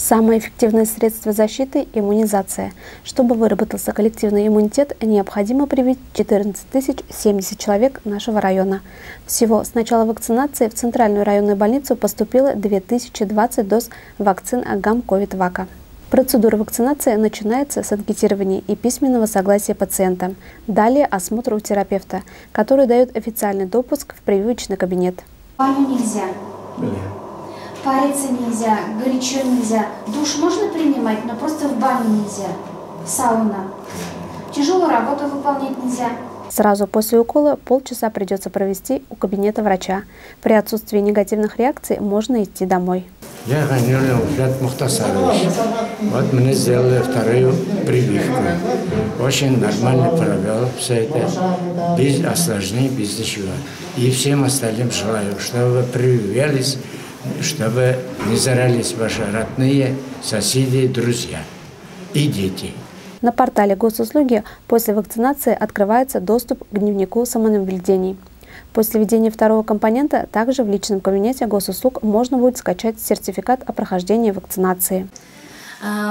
Самое эффективное средство защиты – иммунизация. Чтобы выработался коллективный иммунитет, необходимо привить 14 070 человек нашего района. Всего с начала вакцинации в Центральную районную больницу поступило 2020 доз вакцин ГАМ-ковид-вака. Процедура вакцинации начинается с анкетирования и письменного согласия пациента. Далее осмотр у терапевта, который дает официальный допуск в прививочный кабинет. Баню нельзя. Париться нельзя, горячо нельзя. Душ можно принимать, но просто в баню нельзя. Сауна. Тяжелую работу выполнять нельзя. Сразу после укола полчаса придется провести у кабинета врача. При отсутствии негативных реакций можно идти домой. Я Ганюля Мухлят Мухтасарович. Вот мне сделали вторую прививку. Очень нормально провел все это, без осложнений, без ничего. И всем остальным желаю, чтобы вы прививались, чтобы не зарались ваши родные, соседи, друзья и дети. На портале госуслуги после вакцинации открывается доступ к дневнику самонаблюдений. После введения второго компонента также в личном кабинете госуслуг можно будет скачать сертификат о прохождении вакцинации.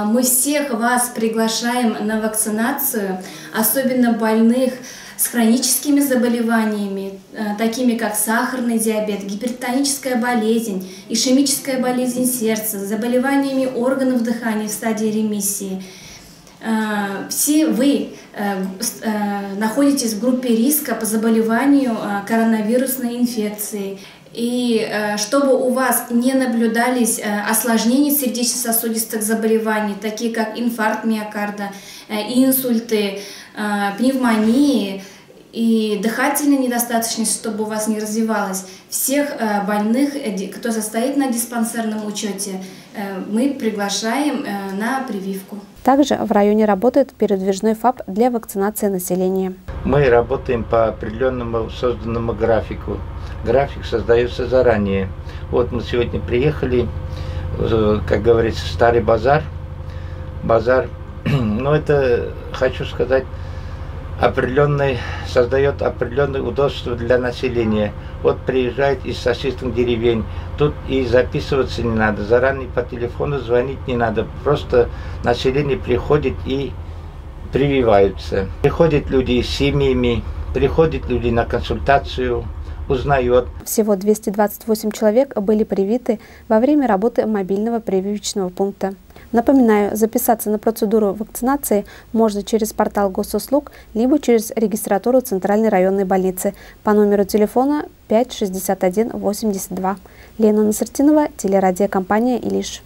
Мы всех вас приглашаем на вакцинацию, особенно больных с хроническими заболеваниями, такими как сахарный диабет, гипертоническая болезнь, ишемическая болезнь сердца, заболеваниями органов дыхания в стадии ремиссии. Все вы находитесь в группе риска по заболеванию коронавирусной инфекцией. И чтобы у вас не наблюдались осложнения сердечно-сосудистых заболеваний, такие как инфаркт миокарда, инсульты, пневмонии и дыхательная недостаточность, чтобы у вас не развивалась, всех больных, кто состоит на диспансерном учете, мы приглашаем на прививку. Также в районе работает передвижной ФАП для вакцинации населения. Мы работаем по определенному созданному графику. График создается заранее. Вот мы сегодня приехали, как говорится, старый базар. Но это, хочу сказать, создает определенные удобства для населения. Вот приезжает из соседних деревень, тут и записываться не надо, заранее по телефону звонить не надо, просто население приходит и прививаются. Приходят люди с семьями, приходят люди на консультацию, узнают. Всего 228 человек были привиты во время работы мобильного прививочного пункта. Напоминаю, записаться на процедуру вакцинации можно через портал госуслуг, либо через регистратуру Центральной районной больницы по номеру телефона 5 61 82. Лена Насыртинова, телерадиокомпания «Илиш».